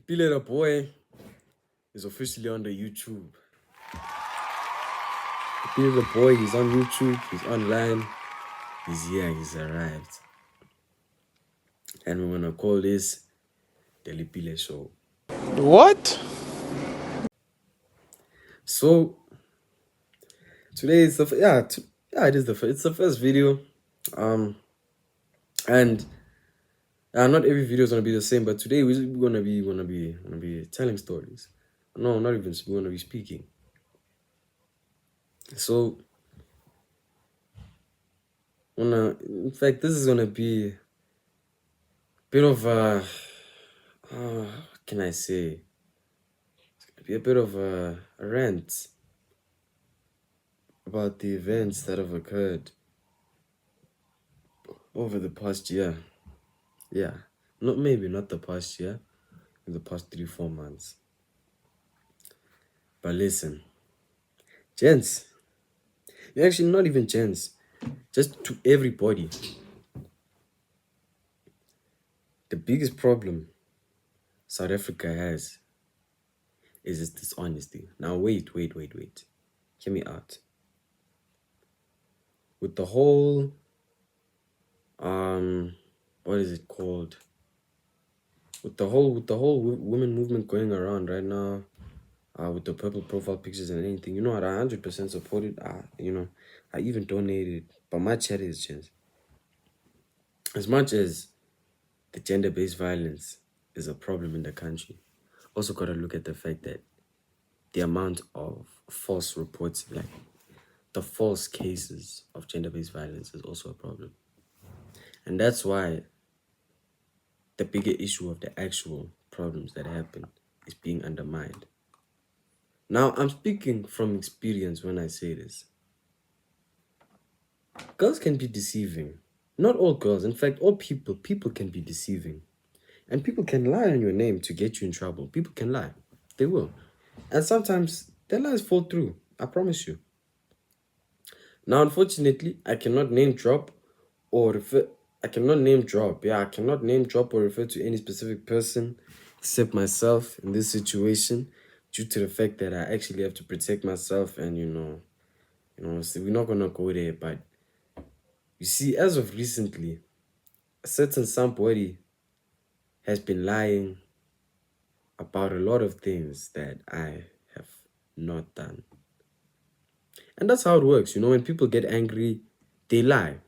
Leepile boy is officially on the YouTube. Leepile boy, he's on YouTube, he's online, he's here, he's arrived. And we're gonna call this the Leepile Show. What? So today is it is it's the first video. And not every video is gonna be the same, but today we're gonna be telling stories. No, not even, we're gonna be speaking. So in fact, this is gonna be a bit of a what can I say? It's gonna be a bit of a rant about the events that have occurred over the past year. Yeah, not the past year, in the past 3-4 months. But listen, gents, you're actually not even gents, just to everybody. The biggest problem South Africa has is its dishonesty. Now wait. Hear me out. With the whole what is it called? With the whole women movement going around right now, with the purple profile pictures and anything, you know what? I 100% support it. I even donated, but my chat is changed. As much as the gender-based violence is a problem in the country, also got to look at the fact that the amount of false reports, like the false cases of gender-based violence, is also a problem. And that's why the bigger issue of the actual problems that happen is being undermined. Now, I'm speaking from experience when I say this. Girls can be deceiving. Not all girls, in fact, all people can be deceiving. And people can lie on your name to get you in trouble. People can lie. They will. And sometimes their lies fall through. I promise you. Now, unfortunately, I cannot name drop or refer to any specific person except myself in this situation, due to the fact that I actually have to protect myself. And so we're not gonna go there. But you see, as of recently, a certain somebody has been lying about a lot of things that I have not done. And that's how it works. When people get angry, they lie.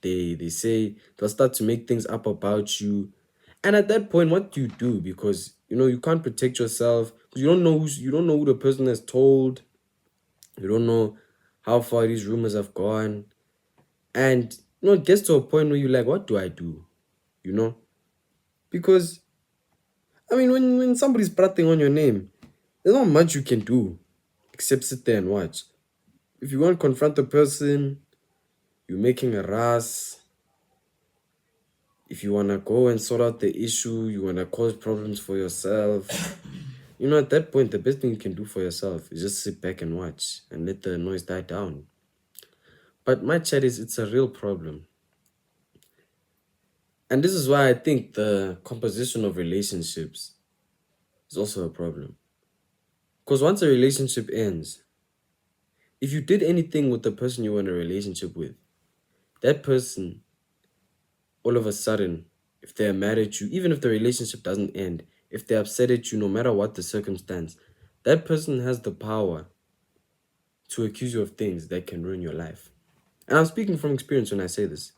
They say, they'll start to make things up about you. And at that point, what do you do? Because you can't protect yourself, because you don't know who the person has told. You don't know how far these rumors have gone. And it gets to a point where you're like, what do I do? Because when somebody's prating on your name, there's not much you can do except sit there and watch. If you want to confront the person, you're making a russ. If you want to go and sort out the issue, you want to cause problems for yourself, at that point, the best thing you can do for yourself is just sit back and watch and let the noise die down. But my chat it's a real problem. And this is why I think the composition of relationships is also a problem. Because once a relationship ends, if you did anything with the person you were in a relationship with, that person, all of a sudden, if they're mad at you, even if the relationship doesn't end, if they're upset at you, no matter what the circumstance, that person has the power to accuse you of things that can ruin your life. And I'm speaking from experience when I say this.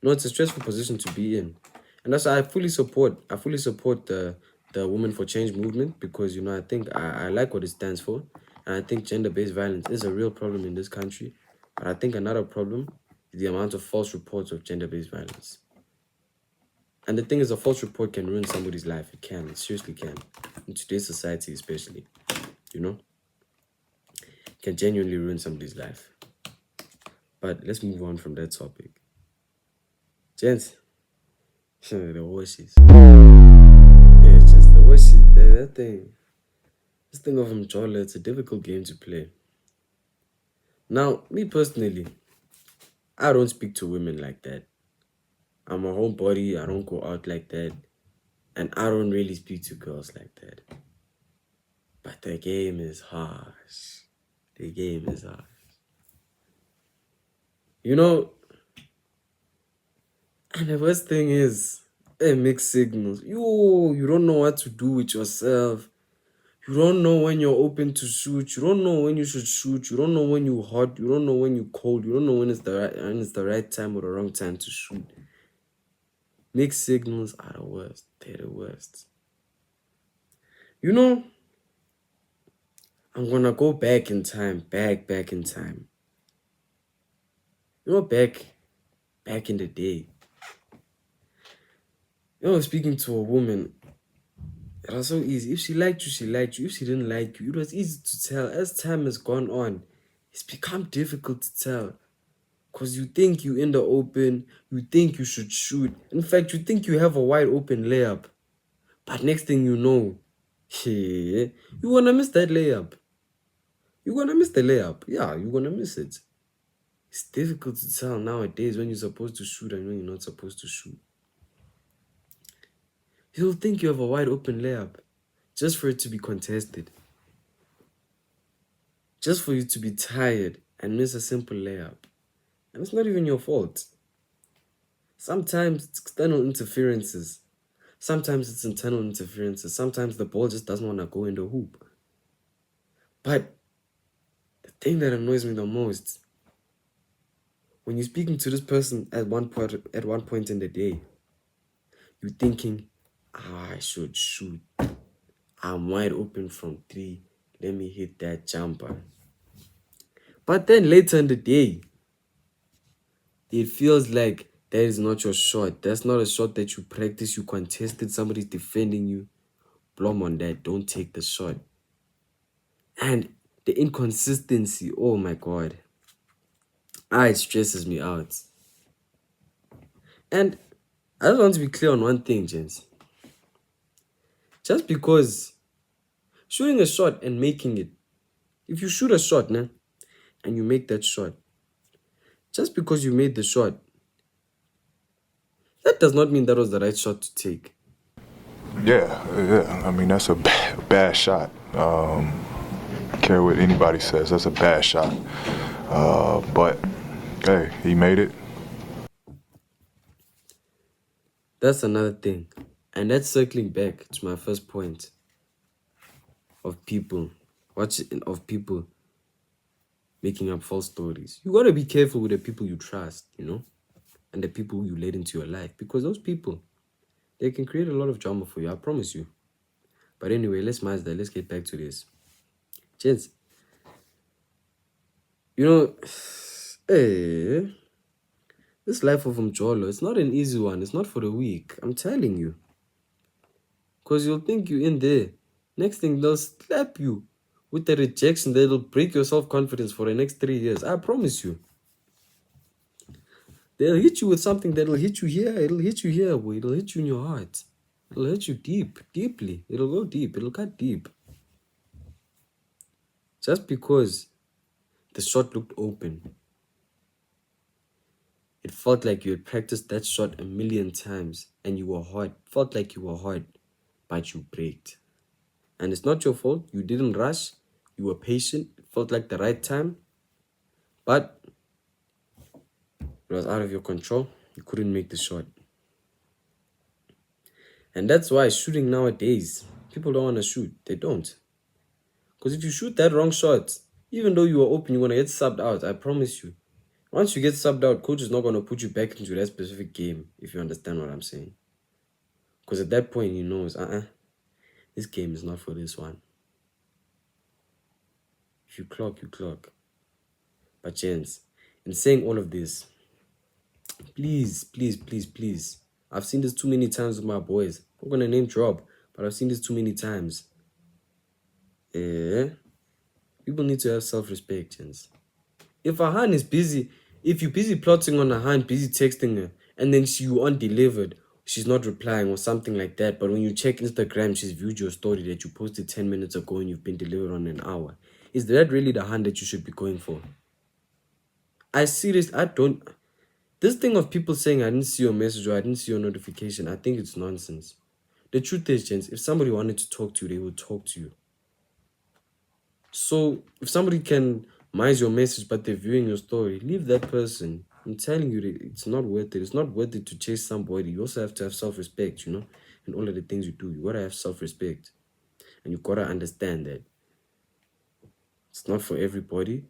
It's a stressful position to be in. And that's why I fully support the Women for Change movement, because I think I like what it stands for. And I think gender-based violence is a real problem in this country. But I think another problem is the amount of false reports of gender-based violence. And the thing is, a false report can ruin somebody's life. It can. It seriously can. In today's society especially. It can genuinely ruin somebody's life. But let's move on from that topic. Gents, the voices. Yeah, just the voices. That thing. This thing of Mjola, it's a difficult game to play. Now, me personally, I don't speak to women like that. I'm a homebody. I don't go out like that. And I don't really speak to girls like that. But the game is harsh. The game is harsh. You know, and the worst thing is, mixed signals. You don't know what to do with yourself. You don't know when you're open to shoot. You don't know when you should shoot. You don't know when you're hot. You don't know when you're cold. You don't know when it's the right time or the wrong time to shoot. Mixed signals are the worst. They're the worst. You know, I'm gonna go back in time. Back in time. You know, back in the day. You know, speaking to a woman, it was so easy. If she liked you, she liked you. If she didn't like you, it was easy to tell. As time has gone on, it's become difficult to tell. Because you think you're in the open, you think you should shoot. In fact, you think you have a wide open layup. But next thing you know, you're gonna miss that layup. You're gonna miss the layup. Yeah, you're gonna miss it. It's difficult to tell nowadays when you're supposed to shoot and when you're not supposed to shoot. You'll think you have a wide open layup just for it to be contested. Just for you to be tired and miss a simple layup. And it's not even your fault. Sometimes it's external interferences. Sometimes it's internal interferences. Sometimes the ball just doesn't want to go in the hoop. But the thing that annoys me the most, when you're speaking to this person at one point in the day, you're thinking, I should shoot. I'm wide open from 3. Let me hit that jumper. But then later in the day, it feels like that is not your shot. That's not a shot that you practice. You contested. Somebody's defending you. Blom on that. Don't take the shot. And the inconsistency. Oh my God. It stresses me out. And I just want to be clear on one thing, gents. Just because shooting a shot and making it, if you shoot a shot, and you make that shot, just because you made the shot, that does not mean that was the right shot to take. Yeah. I mean, that's a bad shot. Care what anybody says, that's a bad shot. But hey, he made it. That's another thing. And that's circling back to my first point of people making up false stories. You gotta be careful with the people you trust, and the people you let into your life, because those people, they can create a lot of drama for you, I promise you. But anyway, let's get back to this. Gents, this life of Mjolo, it's not an easy one. It's not for the weak. I'm telling you. Because you'll think you're in there. Next thing, they'll slap you with the rejection that'll break your self-confidence for the next 3 years. I promise you. They'll hit you with something that'll hit you here. It'll hit you here, boy. It'll hit you in your heart. It'll hit you deeply. It'll go deep. It'll cut deep. Just because the shot looked open. It felt like you had practiced that shot a million times and you were hot. Felt like you were hot, but you braked. And it's not your fault. You didn't rush. You were patient. It felt like the right time. But it was out of your control. You couldn't make the shot. And that's why shooting nowadays, people don't want to shoot. They don't. Because if you shoot that wrong shot, even though you are open, you're going to get subbed out. I promise you. Once you get subbed out, coach is not going to put you back into that specific game, if you understand what I'm saying. Because at that point, he knows, this game is not for this one. If you clock, you clock. But gents, in saying all of this, please, I've seen this too many times with my boys. I'm going to name drop, but I've seen this too many times. People need to have self-respect, gents. If a hand is busy, if you're busy plotting on a hand, busy texting her, and then you undelivered, she's not replying or something like that, but when you check Instagram, she's viewed your story that you posted 10 minutes ago and you've been delivered on an hour. Is that really the hand that you should be going for? I don't... This thing of people saying I didn't see your message or I didn't see your notification, I think it's nonsense. The truth is, gents, if somebody wanted to talk to you, they would talk to you. So if somebody can minds your message but they're viewing your story, leave that person. I'm telling you, it's not worth it. It's not worth it to chase somebody. You also have to have self-respect, you know, in all of the things you do. You gotta have self-respect. And you gotta understand that it's not for everybody.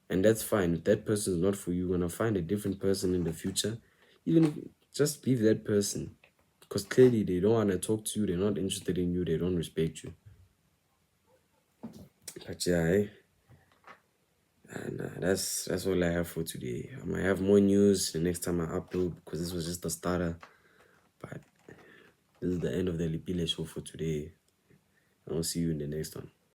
And that's fine. If that person is not for you, when I find a different person in the future, even if, just leave that person. Because clearly they don't want to talk to you, they're not interested in you, they don't respect you. But yeah, and that's all I have for today. I might have more news the next time I upload because this was just the starter. But this is the end of the Leepile Show for today. I'll see you in the next one.